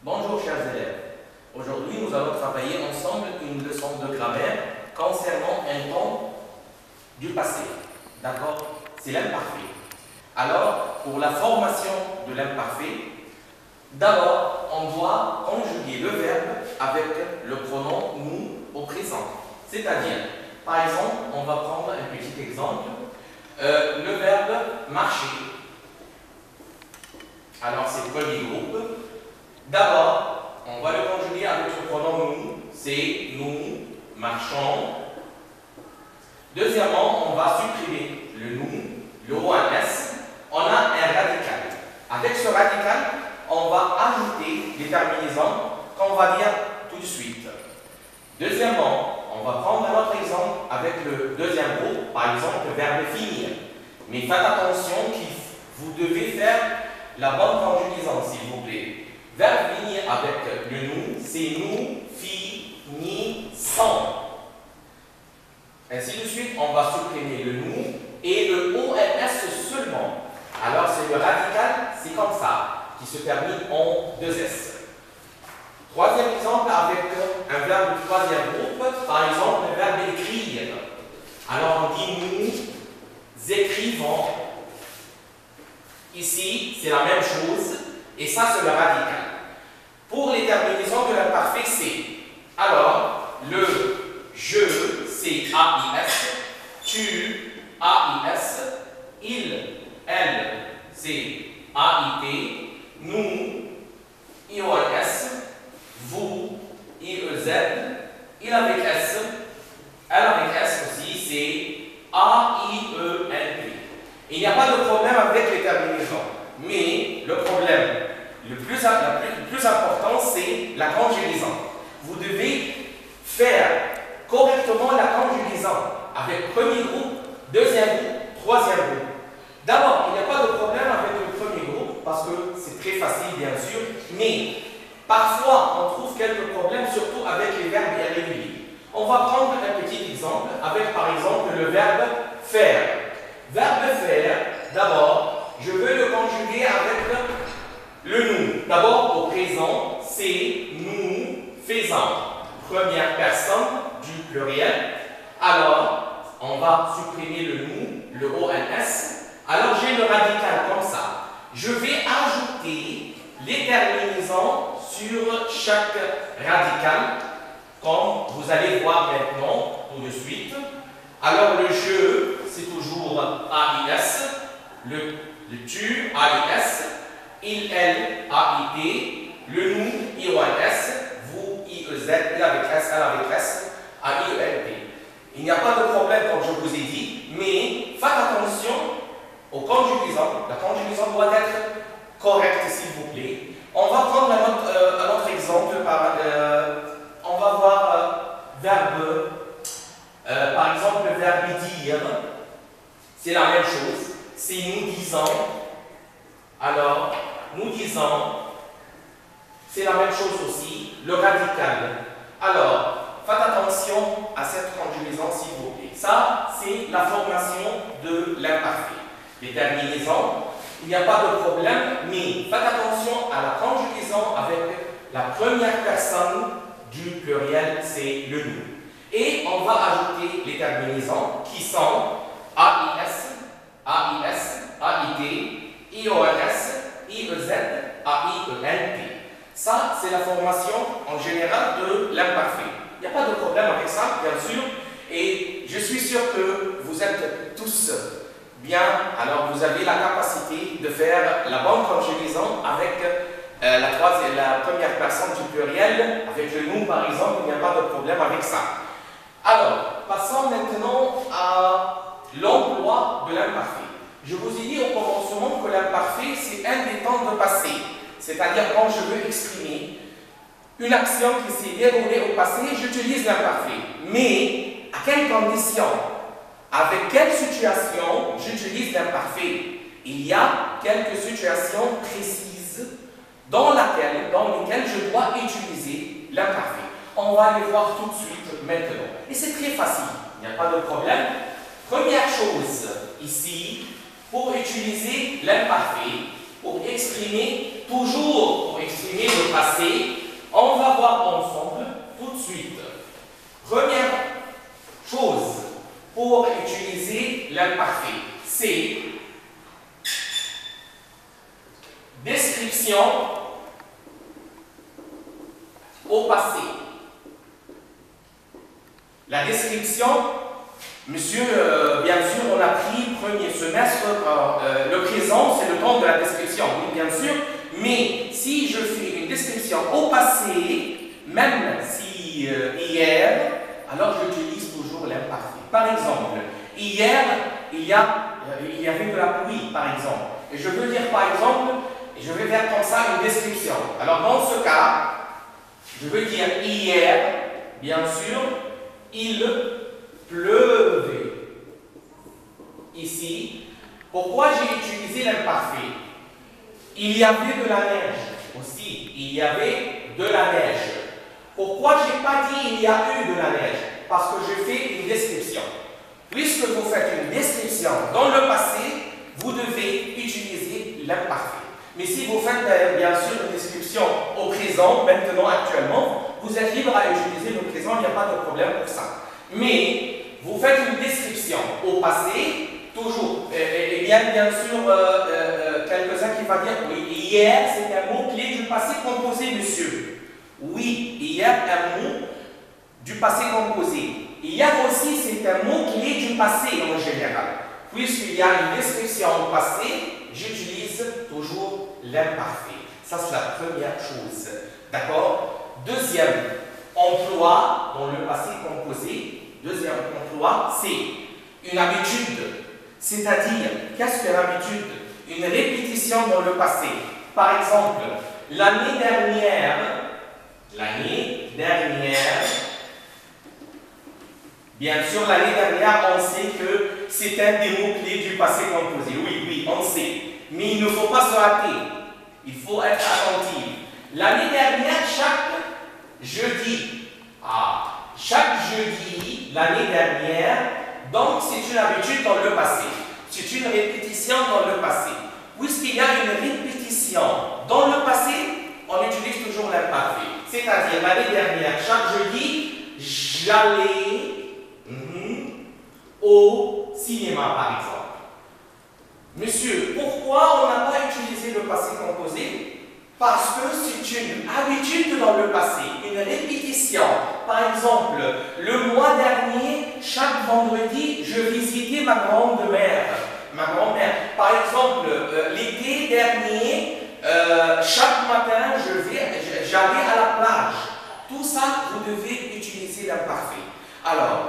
Bonjour chers élèves, aujourd'hui nous allons travailler ensemble une leçon de grammaire concernant un temps du passé, d'accord? C'est l'imparfait. Alors, pour la formation de l'imparfait, d'abord on doit conjuguer le verbe avec le pronom nous au présent. C'est-à-dire, par exemple, on va prendre un petit exemple, le verbe marcher. Alors c'est le premier groupe. D'abord, on va le conjuguer avec le pronom nous, c'est nous marchons. Deuxièmement, on va supprimer le nous, le ONS, on a un radical. Avec ce radical, on va ajouter des terminaisons qu'on va dire tout de suite. Deuxièmement, on va prendre un autre exemple avec le deuxième groupe, par exemple le verbe finir. Mais faites attention que vous devez faire la bonne conjugaison, s'il vous plaît. Verbe finir avec le nous, c'est nous finissons. Ainsi de suite, on va supprimer le nous et le ONS seulement. Alors, c'est le radical, c'est comme ça, qui se termine en 2S. Troisième exemple avec un verbe du troisième groupe, par exemple le verbe écrire. Alors, on dit nous écrivons. Ici, c'est la même chose, et ça, c'est le radical. Pour les terminaisons de l'imparfait, c'est. Alors, le je, c'est AIS, tu, AIS, il, elle, c'est AIT, nous, IOS, vous, IEZ, il avec S, elle avec S aussi, c'est AIENP. Il n'y a pas de problème avec les terminaisons, mais le problème le plus important, c'est la conjugaison. Vous devez faire correctement la conjugaison avec premier groupe, deuxième groupe, troisième groupe. D'abord, il n'y a pas de problème avec le premier groupe parce que c'est très facile, bien sûr, mais parfois, on trouve quelques problèmes, surtout avec les verbes irréguliers. On va prendre un petit exemple avec, par exemple, le verbe faire. Verbe faire, d'abord, je veux le conjuguer avec le nous. D'abord, au présent, c'est nous faisons. Première personne du pluriel. Alors, on va supprimer le nous, le ONS. Alors, j'ai le radical comme ça. Je vais ajouter les terminaisons sur chaque radical, comme vous allez voir maintenant tout de suite. Alors, le je, c'est toujours AIS, le tu, AIS, il, elle, AIT, le nous, IOS, vous, IEZ, il avec S, elle avec S, AIENT. Il n'y a pas de problème, comme je vous ai dit, mais faites attention aux conjugaisons. La conjugaison doit être correcte, s'il vous plaît. On va prendre un autre exemple. On va voir verbe, par exemple, le verbe dire. C'est la même chose. C'est nous disons. Alors, nous disons, c'est la même chose aussi, le radical. Alors, faites attention à cette conjugaison, s'il vous plaît. Ça, c'est la formation de l'imparfait. Les terminaisons, il n'y a pas de problème, mais faites attention à la conjugaison avec la première personne du pluriel, c'est le nous. Et on va ajouter les terminaisons qui sont AIS, AIS, AIT, IONS, IEZ, AIENT. Ça, c'est la formation en général de l'imparfait. Il n'y a pas de problème avec ça, bien sûr. Et je suis sûr que vous êtes tous bien. Alors, vous avez la capacité de faire la bonne conjugaison avec la première personne du pluriel. Avec le nous, par exemple, il n'y a pas de problème avec ça. Alors, passons maintenant à l'emploi de l'imparfait. Je vous ai dit au commencement que l'imparfait, c'est un des temps de passé. C'est-à-dire quand je veux exprimer une action qui s'est déroulée au passé, j'utilise l'imparfait. Mais à quelles conditions? Avec quelle situation j'utilise l'imparfait? Il y a quelques situations précises dans lesquelles je dois utiliser l'imparfait. On va les voir tout de suite maintenant. Et c'est très facile, il n'y a pas de problème. Première chose, ici, pour utiliser l'imparfait, pour exprimer, toujours pour exprimer le passé, passé. On va voir ensemble tout de suite. Première chose pour utiliser l'imparfait, c'est description au passé. La description, monsieur, bien sûr, on a pris premier semestre, le présent, c'est le temps de la description, oui, bien sûr, mais si je fais une description au passé, même si hier, alors j'utilise toujours l'imparfait. Par exemple, hier, il y avait de la pluie, par exemple. Et je veux dire, par exemple, je vais faire comme ça une description. Alors, dans ce cas, je veux dire hier, bien sûr, il pleuvait. Ici, pourquoi j'ai utilisé l'imparfait? Il y avait de la neige aussi. Il y avait de la neige. Pourquoi je n'ai pas dit il y a eu de la neige? Parce que je fais une description. Puisque vous faites une description dans le passé, vous devez utiliser l'imparfait. Mais si vous faites bien sûr une description au présent, maintenant, actuellement, vous êtes libre à utiliser le présent, il n'y a pas de problème pour ça. Mais vous faites une description au passé, toujours. Il y a bien sûr quelques-uns qui vont dire oui, hier, c'est un mot-clé du passé composé, monsieur. Oui, hier, un mot du passé composé. Hier aussi, c'est un mot-clé du passé en général. Puisqu'il y a une description au passé, j'utilise toujours l'imparfait. Ça, c'est la première chose. D'accord? Deuxième emploi dans le passé composé, deuxième emploi, c'est une habitude. C'est-à-dire, qu'est-ce que l'habitude? Une répétition dans le passé. Par exemple, l'année dernière, bien sûr, l'année dernière, on sait que c'est un des mots-clés du passé composé. Oui, oui, on sait. Mais il ne faut pas se hâter. Il faut être attentif. L'année dernière, chaque jeudi, l'année dernière, donc c'est une habitude dans le passé. C'est une répétition dans le passé. Puisqu'il y a une répétition dans le passé, on utilise toujours l'imparfait. C'est-à-dire, l'année dernière, chaque jeudi, j'allais au cinéma, par exemple. Monsieur, pourquoi on n'a pas utilisé le passé composé? Parce que c'est une habitude dans le passé, une répétition. Par exemple, le mois dernier, chaque vendredi, je visitais ma grand-mère. Par exemple, l'été dernier, chaque matin, j'allais à la plage. Tout ça, vous devez utiliser l'imparfait. Alors,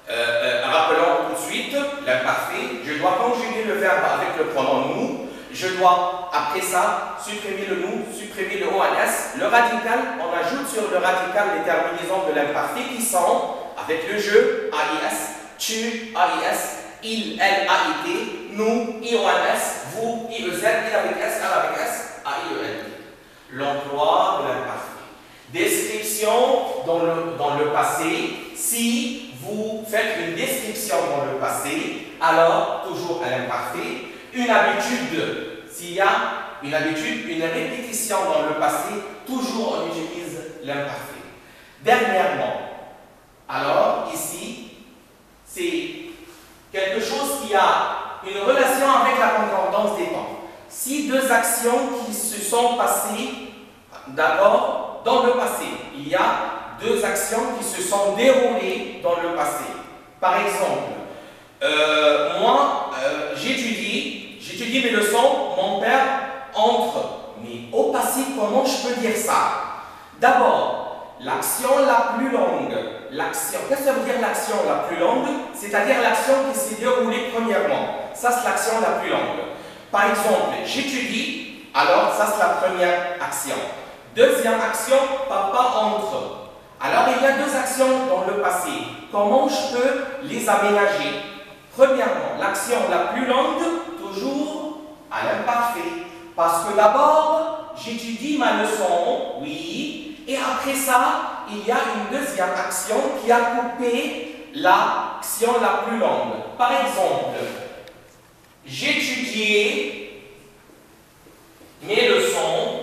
rappelons tout de suite l'imparfait. Je dois conjuguer le verbe avec le pronom nous. Je dois, après ça, supprimer le nous, supprimer le ONS. Le radical, on ajoute sur le radical les terminaisons de l'imparfait qui sont, avec le je, AIS, tu, AIS, il, elle, AIT, nous, IONS, vous, IEZ, il avec S, elle avec S, AIEN. L'emploi de l'imparfait. Description dans le passé. Si vous faites une description dans le passé, alors toujours à l'imparfait. Une habitude, s'il y a une habitude, une répétition dans le passé, toujours on utilise l'imparfait. Dernièrement, alors ici, c'est quelque chose qui a une relation avec la concordance des temps. Si deux actions qui se sont passées, d'abord, dans le passé, il y a deux actions qui se sont déroulées dans le passé. Par exemple, moi, j'étudie mes leçons, mon père entre. Mais au passé, comment je peux dire ça? D'abord, l'action la plus longue. L'action, qu'est-ce que ça veut dire l'action la plus longue? C'est-à-dire l'action qui s'est déroulée premièrement. Ça, c'est l'action la plus longue. Par exemple, j'étudie, alors ça, c'est la première action. Deuxième action, papa entre. Alors, il y a deux actions dans le passé. Comment je peux les aménager? Premièrement, l'action la plus longue, toujours à l'imparfait. Parce que d'abord, j'étudie ma leçon, oui, et après ça, il y a une deuxième action qui a coupé l'action la plus longue. Par exemple, j'étudiais mes leçons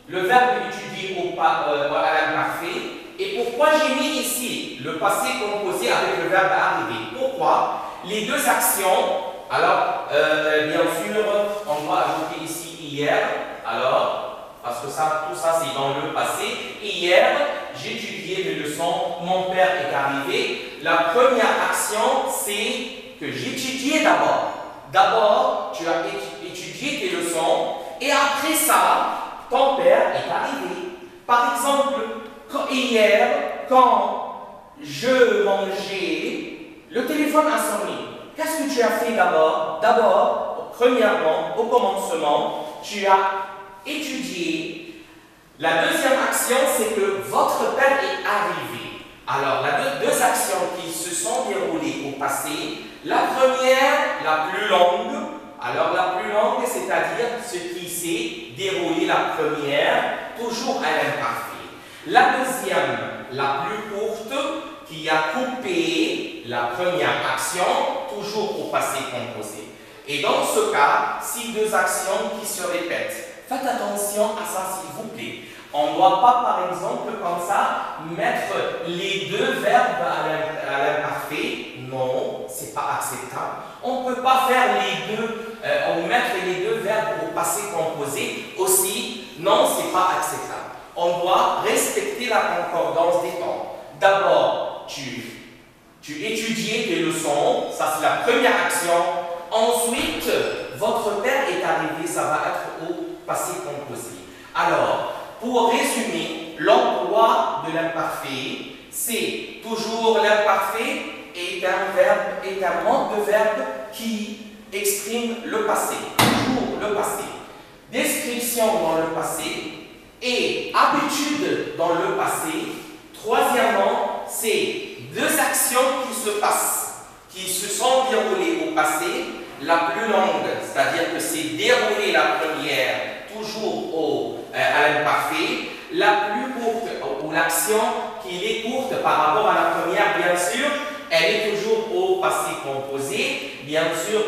le verbe étudier à l'imparfait. Et pourquoi j'ai mis ici le passé composé avec le verbe arriver? Pourquoi? Les deux actions, alors bien sûr, on doit ajouter ici hier, alors, parce que ça, tout ça c'est dans le passé. Hier, j'ai étudié mes leçons, mon père est arrivé. La première action, c'est que j'ai étudié d'abord. D'abord, tu as étudié tes leçons et après ça, ton père est arrivé. Par exemple, hier, quand je mangeais, le téléphone a sonné. Qu'est-ce que tu as fait d'abord? D'abord, premièrement, au commencement, tu as étudié. La deuxième action, c'est que votre père est arrivé. Alors, deux actions qui se sont déroulées au passé. La première, la plus longue. Alors, la plus longue, c'est-à-dire ce qui s'est déroulé la première, toujours à l'imparfait. La deuxième, la plus courte, qui a coupé la première action, toujours au passé composé. Et dans ce cas, si deux actions qui se répètent, faites attention à ça s'il vous plaît. On ne doit pas, par exemple, comme ça, mettre les deux verbes à l'imparfait. Non, ce n'est pas acceptable. On ne peut pas faire les deux, ou mettre les deux verbes au passé composé aussi. Non, ce n'est pas acceptable. On doit respecter la concordance des temps. D'abord, tu étudies tes leçons, ça c'est la première action. Ensuite, votre père est arrivé, ça va être au passé composé. Alors, pour résumer, l'emploi de l'imparfait, c'est toujours l'imparfait est un mode de verbe qui exprime le passé, toujours le passé. Description dans le passé et habitude dans le passé. Troisièmement, c'est deux actions qui se passent, qui se sont déroulées au passé. La plus longue, c'est-à-dire que c'est déroulé la première, toujours à l'imparfait. La plus courte, ou l'action qui est courte par rapport à la première, bien sûr, elle est toujours au passé composé. Bien sûr,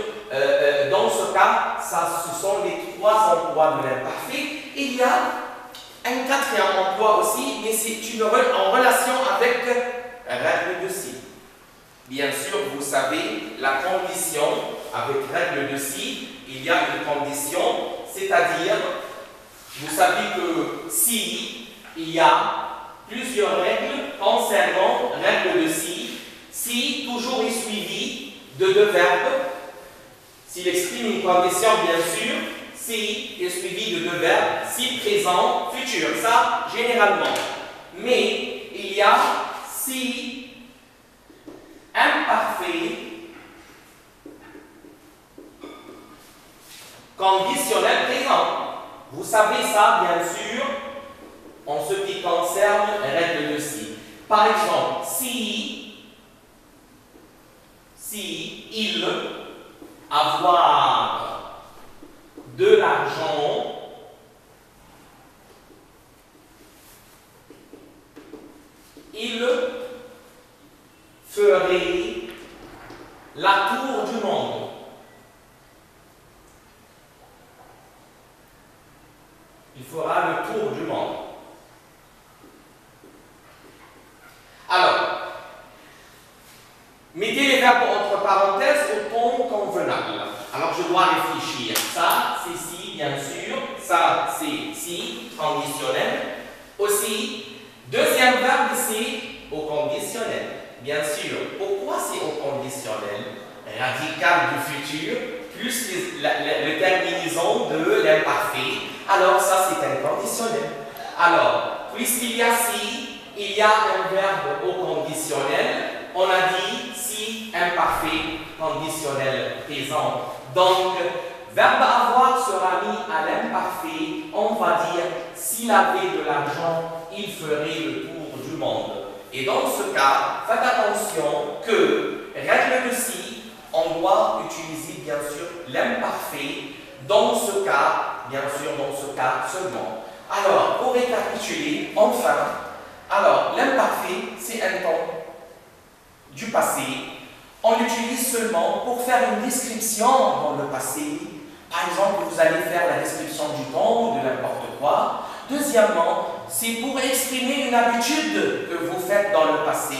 dans ce cas, ce sont les trois emplois de l'imparfait. Il y a un quatrième emploi aussi, mais c'est en relation avec règle de si. Bien sûr, vous savez, la condition avec règle de si, il y a une condition, c'est-à-dire, vous savez que si il y a plusieurs règles concernant règle de si toujours est suivi de deux verbes, s'il exprime une condition, bien sûr, si est suivi de deux verbes, si présent, futur, ça généralement. Mais il y a si imparfait, conditionnel présent. Vous savez ça, bien sûr, en ce qui concerne règle de si. Par exemple, si il avoir de l'argent, il ferait la tour du monde. Il fera le tour du monde. Alors, mettez les verbes entre parenthèses au ton convenable. Alors, je dois réfléchir. Ça, c'est si, bien sûr. Ça, c'est si, conditionnel. Aussi, deuxième verbe, c'est au conditionnel. Bien sûr. Pourquoi c'est au conditionnel? Radical du futur, plus le terminaison de l'imparfait. Alors, ça, c'est un conditionnel. Alors, puisqu'il y a si, il y a un verbe au conditionnel. On a dit si imparfait, conditionnel présent. Donc, verbe avoir sera mis à l'imparfait. On va dire s'il avait de l'argent, il ferait le tour du monde. Et dans ce cas, faites attention que, règle de si, on doit utiliser bien sûr l'imparfait. Dans ce cas, bien sûr, dans ce cas seulement. Alors, pour récapituler, enfin, alors l'imparfait, c'est un temps du passé. On l'utilise seulement pour faire une description dans le passé. Par exemple, vous allez faire la description du temps ou de n'importe quoi. Deuxièmement, c'est pour exprimer une habitude que vous faites dans le passé.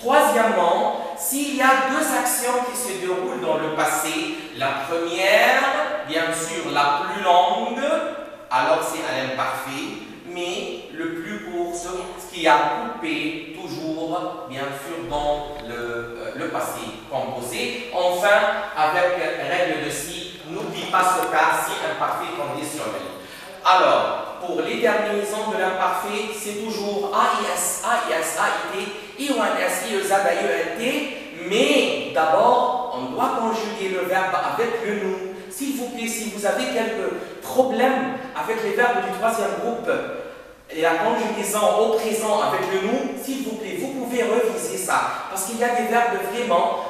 Troisièmement, s'il y a deux actions qui se déroulent dans le passé, la première, bien sûr, la plus longue, alors c'est à l'imparfait, mais le plus court, ce qui a coupé toujours, bien sûr, dans le passé composé. Enfin, avec règle de si, n'oublie pas ce cas si imparfait conditionnel. Alors, pour les terminaisons de l'imparfait, c'est toujours AIS, AIS, AIT, IONS, IEZ, IENT, mais d'abord, on doit conjuguer le verbe avec le nous. S'il vous plaît, si vous avez quelques problèmes avec les verbes du troisième groupe et la conjugaison au présent avec le nous, s'il vous plaît, vous pouvez reviser ça. Parce qu'il y a des verbes vraiment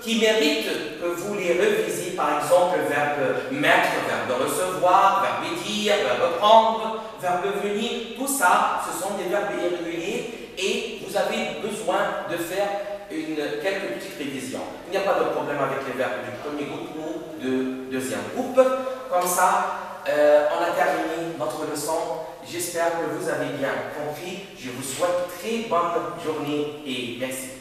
qui méritent que vous les revisiez. Par exemple, le verbe mettre, verbe de recevoir, verbe dire, verbe prendre, verbe venir. Tout ça, ce sont des verbes irréguliers et vous avez besoin de faire quelques petites révisions. Il n'y a pas de problème avec les verbes du premier groupe ou du deuxième groupe. Comme ça, on a terminé notre leçon. J'espère que vous avez bien compris. Je vous souhaite très bonne journée et merci.